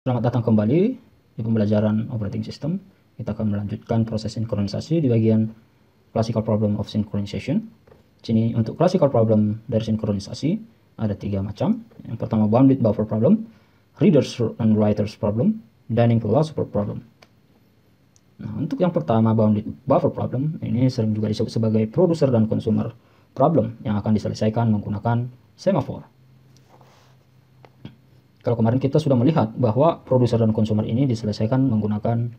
Selamat datang kembali di pembelajaran operating system. Kita akan melanjutkan proses sinkronisasi di bagian classical problem of synchronization. Sini untuk classical problem dari sinkronisasi ada 3 macam. Yang pertama bounded buffer problem, readers and writers problem, Dunning philosopher problem. Nah, untuk yang pertama bounded buffer problem ini sering juga disebut sebagai producer dan consumer problem yang akan diselesaikan menggunakan semafor. Kalau kemarin kita sudah melihat bahwa producer dan consumer ini diselesaikan menggunakan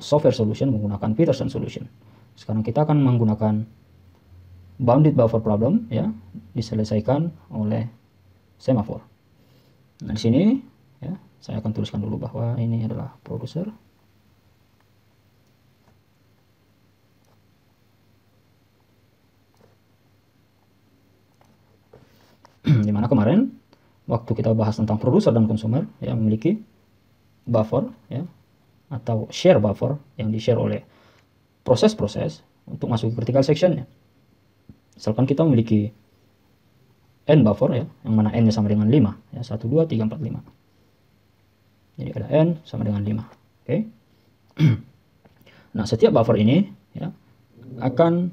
software solution, menggunakan Peterson solution. Sekarang kita akan menggunakan bounded buffer problem, ya, diselesaikan oleh semafor. Nah, di sini ya, saya akan tuliskan dulu bahwa ini adalah producer. Dimana kemarin waktu kita bahas tentang producer dan consumer yang memiliki buffer, ya, atau share buffer yang di-share oleh proses-proses untuk masuk ke critical sectionnya. Misalkan kita memiliki n buffer, ya, yang mana n-nya sama dengan 5, ya, 1, 2, 3, 4, 5. Jadi ada n sama dengan 5. Oke. Nah, setiap buffer ini, ya, akan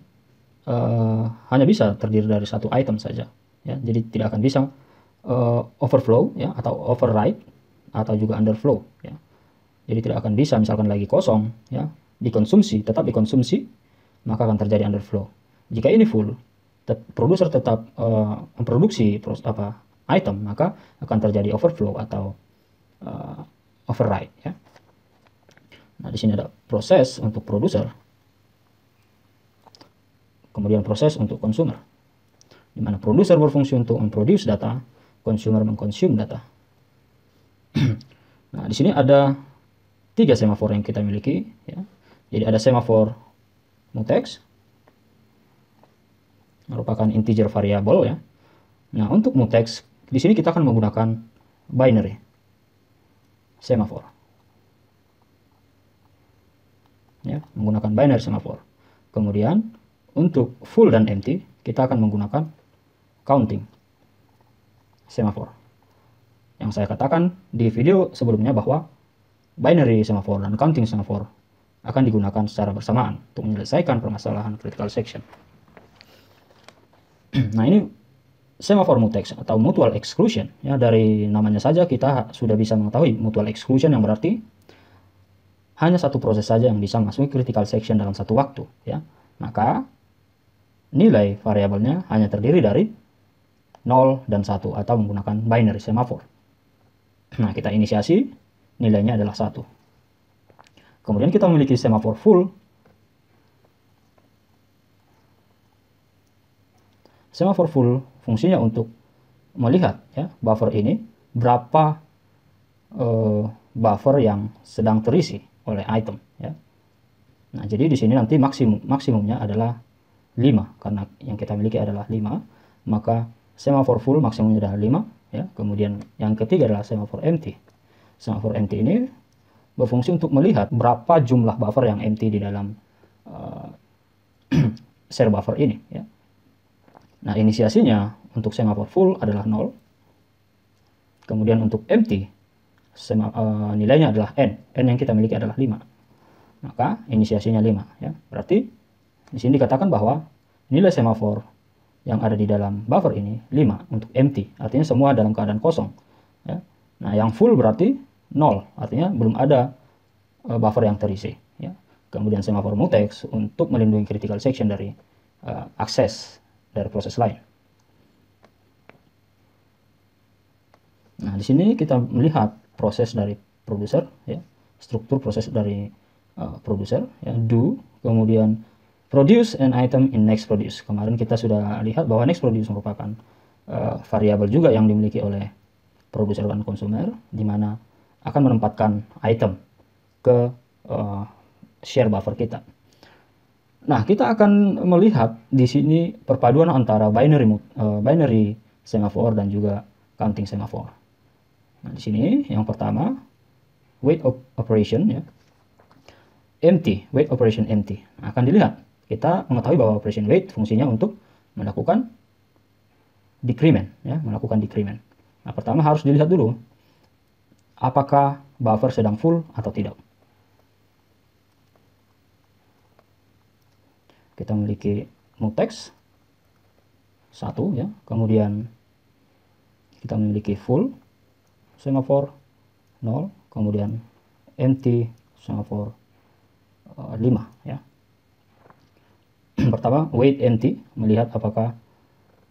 hanya bisa terdiri dari satu item saja, ya. Jadi tidak akan bisa overflow, ya, atau overwrite atau juga underflow, ya. Jadi tidak akan bisa misalkan lagi kosong, ya, dikonsumsi, tetap dikonsumsi, maka akan terjadi underflow. Jika ini full, produser tetap memproduksi item, maka akan terjadi overflow atau override, ya. Nah, di sini ada proses untuk produser, kemudian proses untuk consumer, di mana produser berfungsi untuk memproduce data, consumer mengkonsum data. Nah, di sini ada 3 semafor yang kita miliki, ya. Jadi ada semafor mutex, merupakan integer variable, ya. Nah, untuk mutex di sini kita akan menggunakan binary semafor, ya, menggunakan binary semafor. Kemudian untuk full dan empty kita akan menggunakan counting semafor. Yang saya katakan di video sebelumnya bahwa binary semafor dan counting semafor akan digunakan secara bersamaan untuk menyelesaikan permasalahan critical section. Nah, ini semafor mutex atau mutual exclusion, ya. Dari namanya saja kita sudah bisa mengetahui mutual exclusion, yang berarti hanya satu proses saja yang bisa masuk critical section dalam satu waktu, ya. Maka nilai variabelnya hanya terdiri dari 0 dan 1 atau menggunakan binary semafor. Nah, kita inisiasi, nilainya adalah 1. Kemudian kita memiliki semafor full. Semafor full fungsinya untuk melihat, ya, buffer ini berapa buffer yang sedang terisi oleh item, ya. Nah, jadi di sini nanti maksimumnya adalah 5, karena yang kita miliki adalah 5, maka semafor full maksimumnya adalah 5, ya. Kemudian yang ketiga adalah semafor empty. Semafor empty ini berfungsi untuk melihat berapa jumlah buffer yang empty di dalam share buffer ini, ya. Nah, inisiasinya untuk semafor full adalah 0. Kemudian untuk empty nilainya adalah n. N yang kita miliki adalah 5. Maka inisiasinya 5, ya. Berarti di sini dikatakan bahwa nilai semafor yang ada di dalam buffer ini 5 untuk empty, artinya semua dalam keadaan kosong, ya. Nah, yang full berarti 0, artinya belum ada buffer yang terisi, ya. Kemudian semafor mutex untuk melindungi critical section dari akses dari proses lain. Nah, di sini kita melihat proses dari producer, ya, struktur proses dari producer, ya, do, kemudian produce an item in next produce. Kemarin kita sudah lihat bahwa next produce merupakan variabel juga yang dimiliki oleh producer dan consumer, di mana akan menempatkan item ke share buffer kita. Nah, kita akan melihat di sini perpaduan antara binary semafor dan juga counting semafor. Nah, di sini yang pertama wait operation, ya, empty, wait operation empty. Nah, akan dilihat, kita mengetahui bahwa operation wait fungsinya untuk melakukan decrement, ya, melakukan decrement. Nah, pertama harus dilihat dulu apakah buffer sedang full atau tidak. Kita memiliki mutex 1 ya, kemudian kita memiliki full semafor 0, kemudian empty semafor 5 ya. Pertama, wait empty, melihat apakah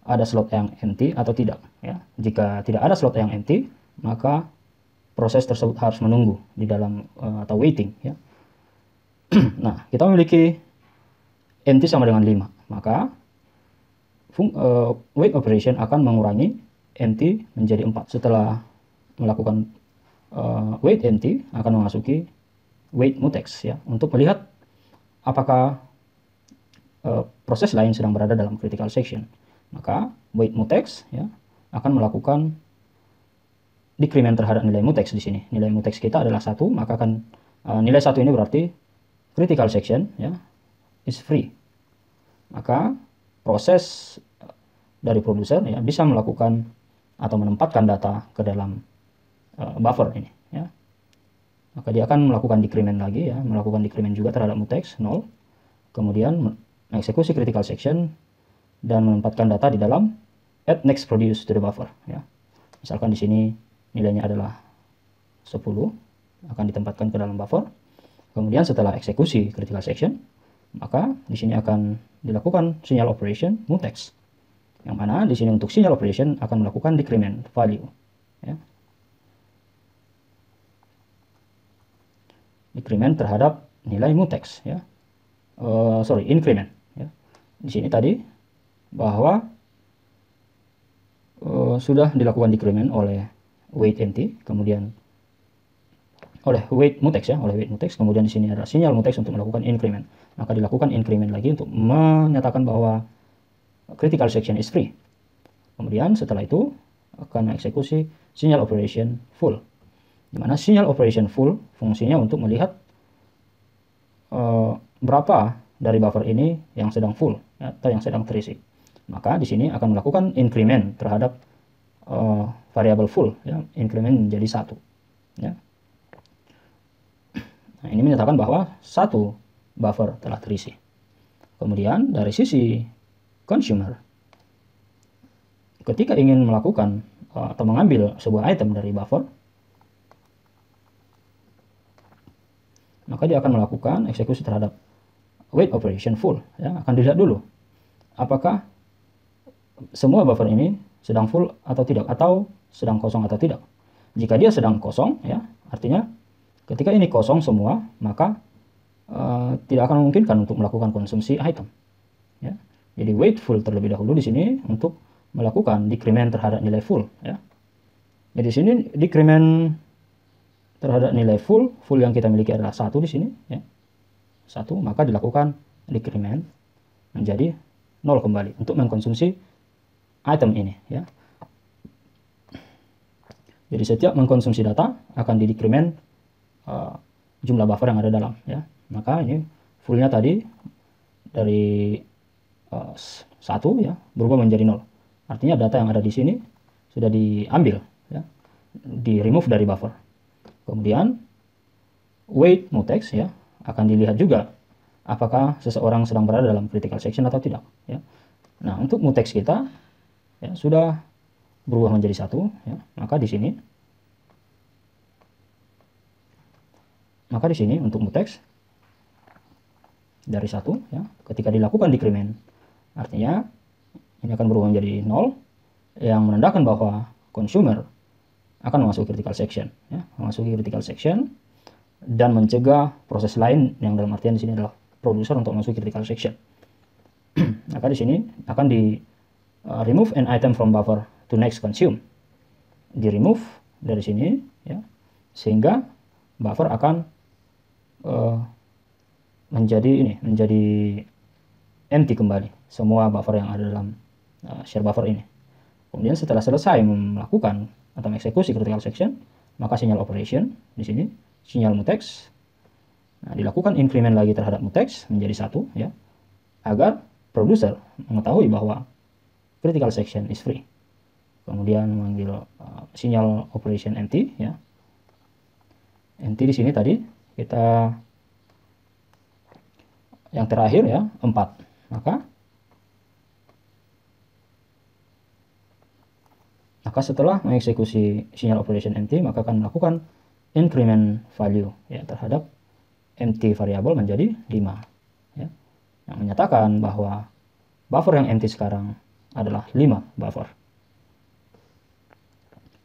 ada slot yang empty atau tidak ya. Jika tidak ada slot yang empty, maka proses tersebut harus menunggu di dalam atau waiting ya. Nah, kita memiliki empty sama dengan 5, maka wait operation akan mengurangi empty menjadi 4. Setelah melakukan wait empty, akan memasuki wait mutex ya, untuk melihat apakah proses lain sedang berada dalam critical section. Maka wait mutex ya akan melakukan decrement terhadap nilai mutex di sini. Nilai mutex kita adalah 1, maka akan nilai 1 ini berarti critical section ya is free. Maka proses dari produser ya bisa melakukan atau menempatkan data ke dalam buffer ini ya. Maka dia akan melakukan decrement lagi ya, melakukan decrement juga terhadap mutex 0, kemudian mengeksekusi critical section dan menempatkan data di dalam add next produce to the buffer ya. Misalkan di sini nilainya adalah 10, akan ditempatkan ke dalam buffer. Kemudian setelah eksekusi critical section, maka di sini akan dilakukan sinyal operation mutex, yang mana di sini untuk sinyal operation akan melakukan decrement value ya. Decrement terhadap nilai mutex ya. Increment ya. Di sini tadi bahwa sudah dilakukan decrement oleh wait empty, kemudian oleh wait mutex ya, kemudian di sini ada sinyal mutex untuk melakukan increment. Maka dilakukan increment lagi untuk menyatakan bahwa critical section is free. Kemudian setelah itu akan eksekusi sinyal operation full, di mana sinyal operation full fungsinya untuk melihat berapa dari buffer ini yang sedang full ya, atau yang sedang terisi. Maka di sini akan melakukan increment terhadap variabel full ya, increment menjadi 1 ya. Nah, ini menyatakan bahwa 1 buffer telah terisi. Kemudian dari sisi consumer, ketika ingin melakukan atau mengambil sebuah item dari buffer, maka dia akan melakukan eksekusi terhadap wait operation full ya. Akan dilihat dulu apakah semua buffer ini sedang full atau tidak, atau sedang kosong atau tidak. Jika dia sedang kosong ya, artinya ketika ini kosong semua, maka tidak akan memungkinkan untuk melakukan konsumsi item ya. Jadi wait full terlebih dahulu di sini untuk melakukan decrement terhadap nilai full ya. Jadi di sini decrement terhadap nilai full yang kita miliki adalah 1 di sini ya. 1, maka dilakukan decrement menjadi 0 kembali untuk mengkonsumsi item ini ya. Jadi setiap mengkonsumsi data akan didecrement jumlah buffer yang ada dalam ya. Maka ini fullnya tadi dari 1 ya berubah menjadi 0. Artinya data yang ada di sini sudah diambil ya, di remove dari buffer. Kemudian wait mutex ya akan dilihat juga apakah seseorang sedang berada dalam critical section atau tidak ya. Nah, untuk mutex kita ya sudah berubah menjadi 1 ya. Maka di sini untuk mutex dari 1 ya, ketika dilakukan decrement, artinya ini akan berubah menjadi 0 yang menandakan bahwa consumer akan memasuki critical section ya, dan mencegah proses lain yang dalam artian di sini adalah producer untuk memasuki critical section. Maka di sini akan di remove an item from buffer to next consume, di remove dari sini ya, sehingga buffer akan menjadi empty kembali semua buffer yang ada dalam share buffer ini. Kemudian setelah selesai melakukan atau mengeksekusi critical section, maka sinyal operation di sini sinyal mutex, nah, dilakukan increment lagi terhadap mutex menjadi 1 ya, agar producer mengetahui bahwa critical section is free. Kemudian memanggil sinyal operation empty ya, empty di sini tadi kita yang terakhir ya 4. Maka setelah mengeksekusi sinyal operation empty, maka akan melakukan increment value ya terhadap empty variable menjadi 5 ya, yang menyatakan bahwa buffer yang empty sekarang adalah 5 buffer.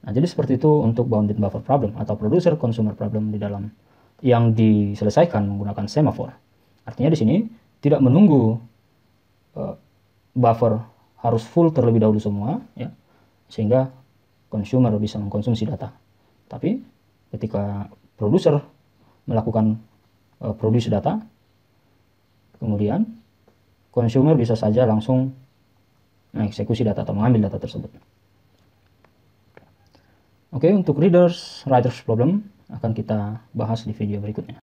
Nah, jadi seperti itu untuk bounded buffer problem atau producer consumer problem di dalam yang diselesaikan menggunakan semaphore. Artinya di sini tidak menunggu buffer harus full terlebih dahulu semua ya, sehingga consumer bisa mengkonsumsi data. Tapi ketika producer melakukan produce data, kemudian consumer bisa saja langsung mengeksekusi data atau mengambil data tersebut. Oke, untuk readers writers problem akan kita bahas di video berikutnya.